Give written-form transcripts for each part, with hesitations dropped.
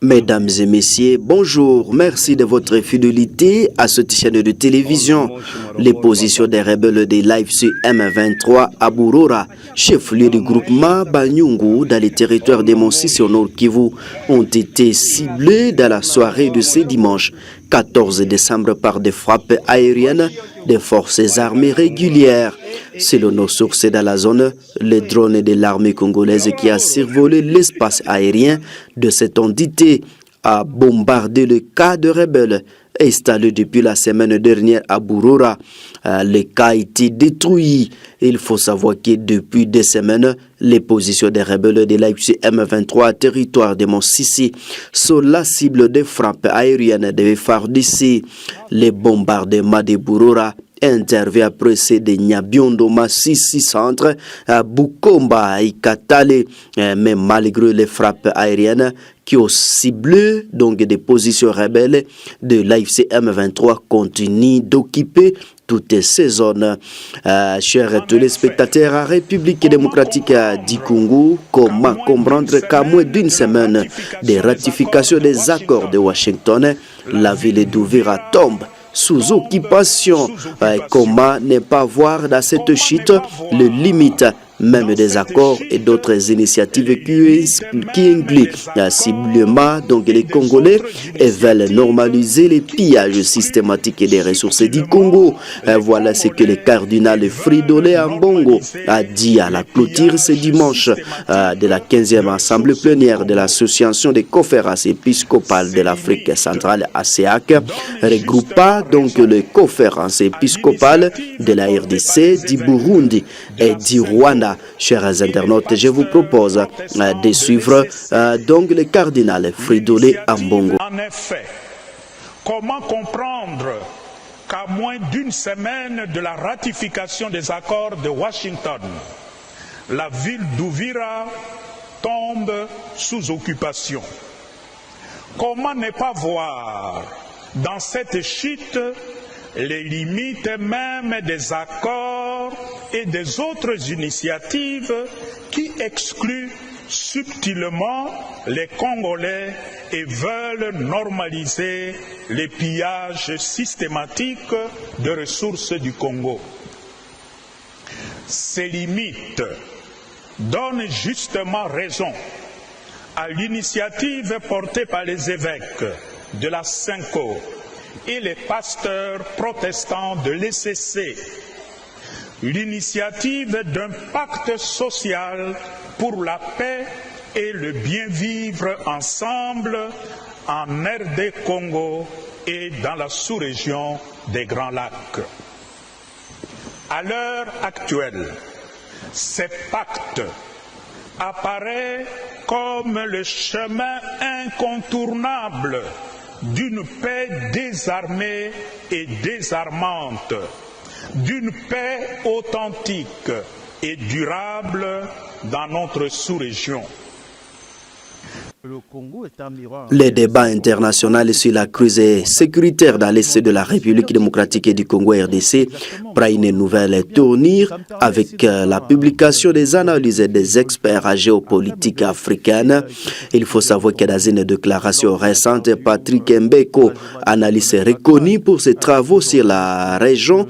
Mesdames et messieurs, bonjour. Merci de votre fidélité à cette chaîne de télévision. Les positions des rebelles de l'AFC M23 à Bourora, chef-lieu du groupement Banyungu dans les territoires de Monsissi au Nord Kivu, ont été ciblés dans la soirée de ce dimanche 14 décembre par des frappes aériennes des forces armées régulières. Selon nos sources dans la zone, les drones de l'armée congolaise qui a survolé l'espace aérien de cette entité a bombardé le cas de rebelles installé depuis la semaine dernière à Bourora. Le cas a été détruit. Il faut savoir que depuis des semaines, les positions des rebelles de l'AFC M23 territoire de Monsissi sont la cible des frappes aériennes des FARDC. Les bombardements de Bourora intervient après ceux de Nyabiondo, Massissi Centre, à Bukomba et Katale. Mais malgré les frappes aériennes qui ont ciblé donc des positions rebelles de l'AFC M23 continuent d'occuper toutes ces zones. Chers téléspectateurs, à République démocratique du Congo, comment comprendre qu'à moins d'une semaine de ratification des accords de Washington, la ville d'Uvira tombe sous occupation? Comment ne pas voir dans cette chute le limite même des accords et d'autres initiatives qui incluent ciblement donc les Congolais et veulent normaliser les pillages systématiques des ressources du Congo. Voilà ce que le cardinal Fridolin Ambongo a dit à la clôture ce dimanche de la 15e assemblée plénière de l'association des conférences épiscopales de l'Afrique centrale ASEAC, regroupant donc les conférences épiscopales de la RDC, du Burundi et du Rwanda. Chers internautes, je vous propose de suivre donc le cardinal Fridolin Ambongo. En effet, comment comprendre qu'à moins d'une semaine de la ratification des accords de Washington, la ville d'Uvira tombe sous occupation? Comment ne pas voir dans cette chute les limites même des accords et des autres initiatives qui excluent subtilement les Congolais et veulent normaliser les pillages systématiques de ressources du Congo? Ces limites donnent justement raison à l'initiative portée par les évêques de la Cinco et les pasteurs protestants de l'ECC, l'initiative d'un pacte social pour la paix et le bien vivre ensemble en RD Congo et dans la sous-région des Grands Lacs. À l'heure actuelle, ces pactes apparaissent comme le chemin incontournable d'une paix désarmée et désarmante, d'une paix authentique et durable dans notre sous-région. Le débat international sur la crise sécuritaire dans l'est de la République démocratique du Congo RDC prend une nouvelle tournure avec la publication des analyses des experts géopolitiques africaines. Il faut savoir que dans une déclaration récente, Patrick Mbeko, analyste reconnu pour ses travaux sur la région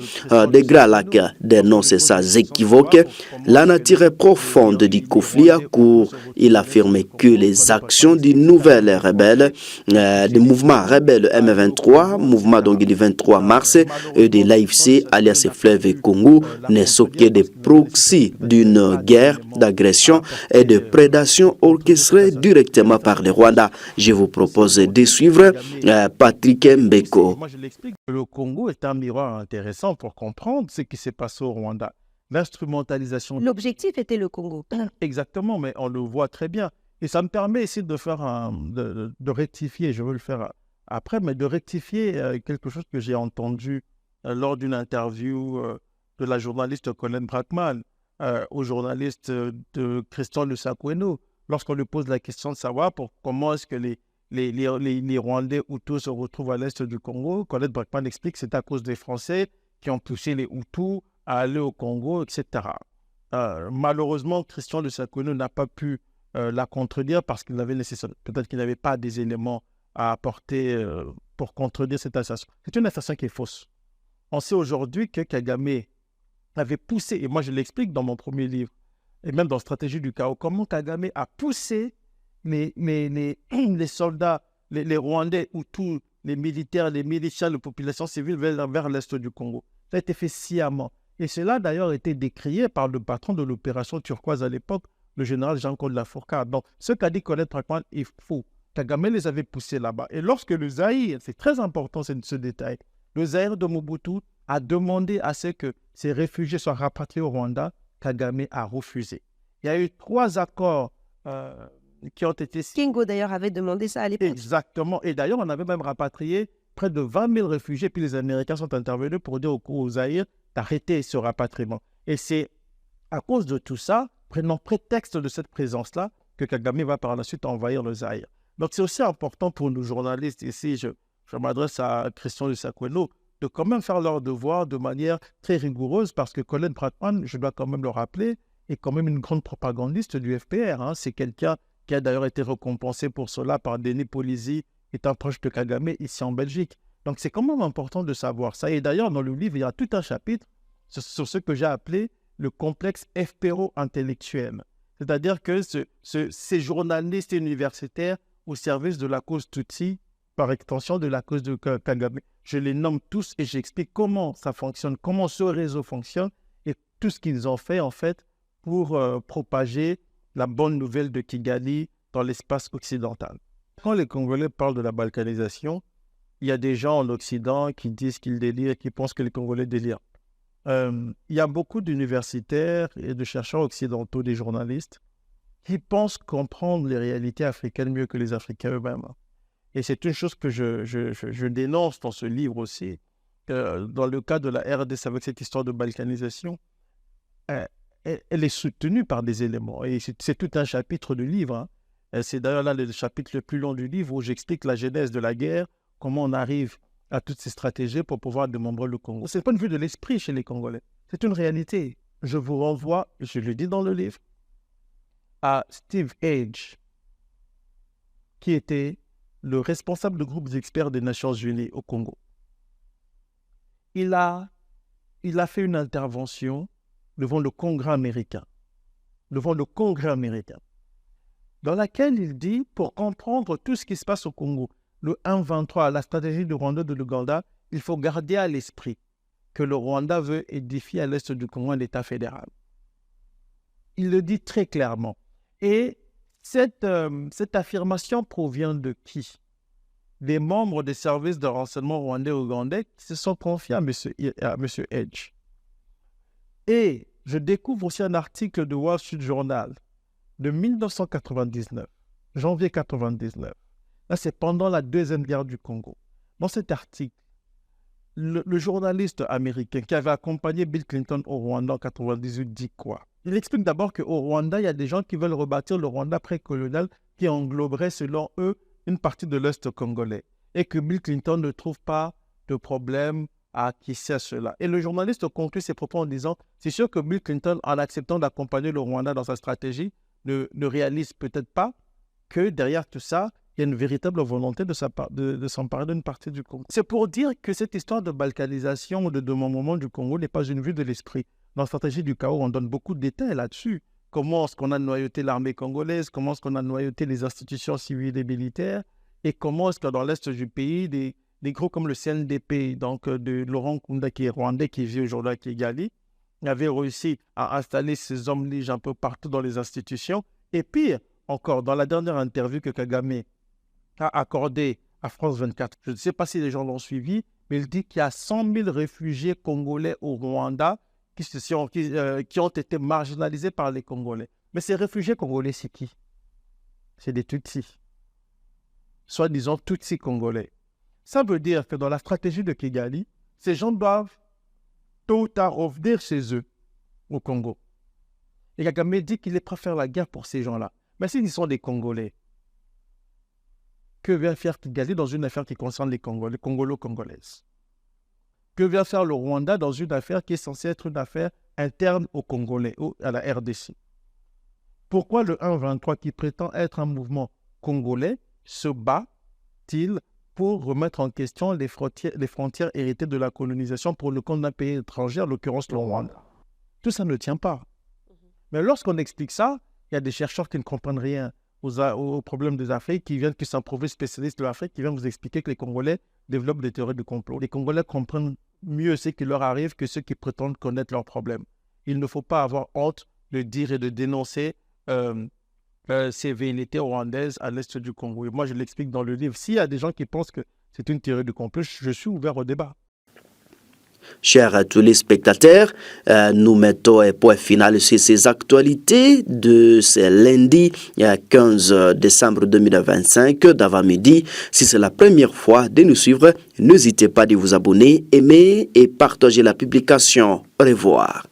des Grands Lacs, dénonce sans équivoque la nature profonde du conflit à cours. Il affirme que les actions du nouvel rebelle, du mouvement rebelle M23, mouvement donc du 23 mars, et de l'AFC, alias Fleuve Congo, ne sont que des proxys d'une guerre d'agression et de prédation orchestrée directement par le Rwanda. Je vous propose de suivre Patrick Mbeko. Moi, je l'explique. Le Congo est un miroir intéressant pour comprendre ce qui s'est passé au Rwanda. L'instrumentalisation. L'objectif était le Congo. Exactement, mais on le voit très bien. Et ça me permet ici de faire de rectifier, je veux le faire après, mais de rectifier quelque chose que j'ai entendu lors d'une interview de la journaliste Colin Brackman au journaliste de Christian Lusakweno, lorsqu'on lui pose la question de savoir comment est-ce que les Rwandais Hutus se retrouvent à l'est du Congo. Colin Brackman explique que c'est à cause des Français qui ont poussé les Hutus à aller au Congo, etc. Malheureusement, Christian Lusakweno n'a pas pu la contredire parce qu'il avait nécessaire. Peut-être qu'il n'avait pas des éléments à apporter pour contredire cette assertion. C'est une assertion qui est fausse. On sait aujourd'hui que Kagame avait poussé, et moi je l'explique dans mon premier livre, et même dans Stratégie du chaos, comment Kagame a poussé les soldats, les Rwandais ou tous les militaires, les miliciens, les populations civiles vers l'est du Congo. Ça a été fait sciemment. Et cela d'ailleurs a été décrié par le patron de l'opération turquoise à l'époque, le général Jean-Claude Lafourcade. Donc, ce qu'a dit Colette Braeckman est faux. Kagame les avait poussés là-bas. Et lorsque le Zaïre, c'est très important ce détail, le Zaïre de Mobutu a demandé à ce que ces réfugiés soient rapatriés au Rwanda, Kagame a refusé. Il y a eu 3 accords qui ont été signés. Kingo d'ailleurs avait demandé ça à l'époque. Exactement. Et d'ailleurs, on avait même rapatrié près de 20 000 réfugiés, puis les Américains sont intervenus pour dire au Zaïre d'arrêter ce rapatriement. Et c'est à cause de tout ça, prenant prétexte de cette présence-là, que Kagame va par la suite envahir le Zaïre. Donc c'est aussi important pour nous journalistes ici, je m'adresse à Christian Lusakweno, de quand même faire leur devoir de manière très rigoureuse, parce que Colette Braeckman, je dois quand même le rappeler, est quand même une grande propagandiste du FPR. Hein. C'est quelqu'un qui a d'ailleurs été récompensé pour cela par Denis Polisi, étant proche de Kagame ici en Belgique. Donc c'est quand même important de savoir ça. Et d'ailleurs, dans le livre, il y a tout un chapitre sur ce que j'ai appelé le complexe FPRO-intellectuel. C'est-à-dire que ces journalistes universitaires au service de la cause Tutsi, par extension de la cause de Kagame, je les nomme tous et j'explique comment ça fonctionne, comment ce réseau fonctionne et tout ce qu'ils ont fait en fait pour propager la bonne nouvelle de Kigali dans l'espace occidental. Quand les Congolais parlent de la balkanisation, il y a des gens en Occident qui disent qu'ils délirent, qui pensent que les Congolais délirent. Il y a beaucoup d'universitaires et de chercheurs occidentaux, des journalistes, qui pensent comprendre les réalités africaines mieux que les Africains eux-mêmes. Et c'est une chose que je dénonce dans ce livre aussi. Dans le cas de la RDC, avec cette histoire de balkanisation, elle est soutenue par des éléments. Et c'est tout un chapitre du livre. Hein. C'est d'ailleurs là le chapitre le plus long du livre où j'explique la genèse de la guerre, comment on arrive à toutes ces stratégies pour pouvoir démembrer le Congo. C'est le point de vue de l'esprit chez les Congolais. C'est une réalité. Je vous renvoie, je le dis dans le livre, à Steve Age, qui était le responsable du groupe d'experts des Nations Unies au Congo. Il a fait une intervention devant le Congrès américain, dans laquelle il dit, pour comprendre tout ce qui se passe au Congo, le 1-23, la stratégie du Rwanda de l'Ouganda, il faut garder à l'esprit que le Rwanda veut édifier à l'est du Congo un État fédéral. Il le dit très clairement. Et cette affirmation provient de qui? Des membres des services de renseignement rwandais-ougandais qui se sont confiés à M. Edge. Et je découvre aussi un article de Wall Street Journal de 1999, janvier 1999. Là, c'est pendant la Deuxième Guerre du Congo. Dans cet article, le journaliste américain qui avait accompagné Bill Clinton au Rwanda en 1998 dit quoi? Il explique d'abord qu'au Rwanda, il y a des gens qui veulent rebâtir le Rwanda précolonial qui engloberait, selon eux, une partie de l'Est congolais. Et que Bill Clinton ne trouve pas de problème à acquiescer à cela. Et le journaliste conclut ses propos en disant « C'est sûr que Bill Clinton, en acceptant d'accompagner le Rwanda dans sa stratégie, ne réalise peut-être pas que derrière tout ça, il y a une véritable volonté de s'emparer d'une partie du Congo. » C'est pour dire que cette histoire de balkanisation ou de démembrement du Congo n'est pas une vue de l'esprit. Dans la stratégie du chaos, on donne beaucoup de détails là-dessus. Comment est-ce qu'on a noyauté l'armée congolaise, comment est-ce qu'on a noyauté les institutions civiles et militaires, et comment est-ce que dans l'est du pays, des groupes comme le CNDP, donc de Laurent Nkunda, qui est rwandais, qui vit aujourd'hui à Kigali, avait réussi à installer ces hommes-lige un peu partout dans les institutions. Et pire encore, dans la dernière interview que Kagame a accordée à France 24, je ne sais pas si les gens l'ont suivi, mais il dit qu'il y a 100 000 réfugiés congolais au Rwanda qui ont été marginalisés par les Congolais. Mais ces réfugiés congolais, c'est qui? C'est des Tutsis. Soi-disant Tutsis congolais. Ça veut dire que dans la stratégie de Kigali, ces gens doivent tôt ou tard revenir chez eux, au Congo. Et Kagame dit qu'il est prêt à faire la guerre pour ces gens-là. Mais s'ils sont des Congolais, que vient faire Kigali dans une affaire qui concerne les Congolais, congolo-congolaises? Que vient faire le Rwanda dans une affaire qui est censée être une affaire interne aux Congolais, à la RDC? Pourquoi le 1-23 qui prétend être un mouvement congolais se bat-il pour remettre en question les frontières héritées de la colonisation pour le compte d'un pays étranger, en l'occurrence le Rwanda? Tout ça ne tient pas. Mais lorsqu'on explique ça, il y a des chercheurs qui ne comprennent rien aux problèmes des Afriques, qui s'improvisent spécialistes de l'Afrique, qui viennent vous expliquer que les Congolais développent des théories de complot. Les Congolais comprennent mieux ce qui leur arrive que ceux qui prétendent connaître leurs problèmes. Il ne faut pas avoir honte de dire et de dénoncer ces velléités rwandaises à l'est du Congo. Et moi, je l'explique dans le livre. S'il y a des gens qui pensent que c'est une théorie de complot, je suis ouvert au débat. Chers à tous les spectateurs, nous mettons un point final sur ces actualités de ce lundi 15 décembre 2025 d'avant-midi. Si c'est la première fois de nous suivre, n'hésitez pas de vous abonner, aimer et partager la publication. Au revoir.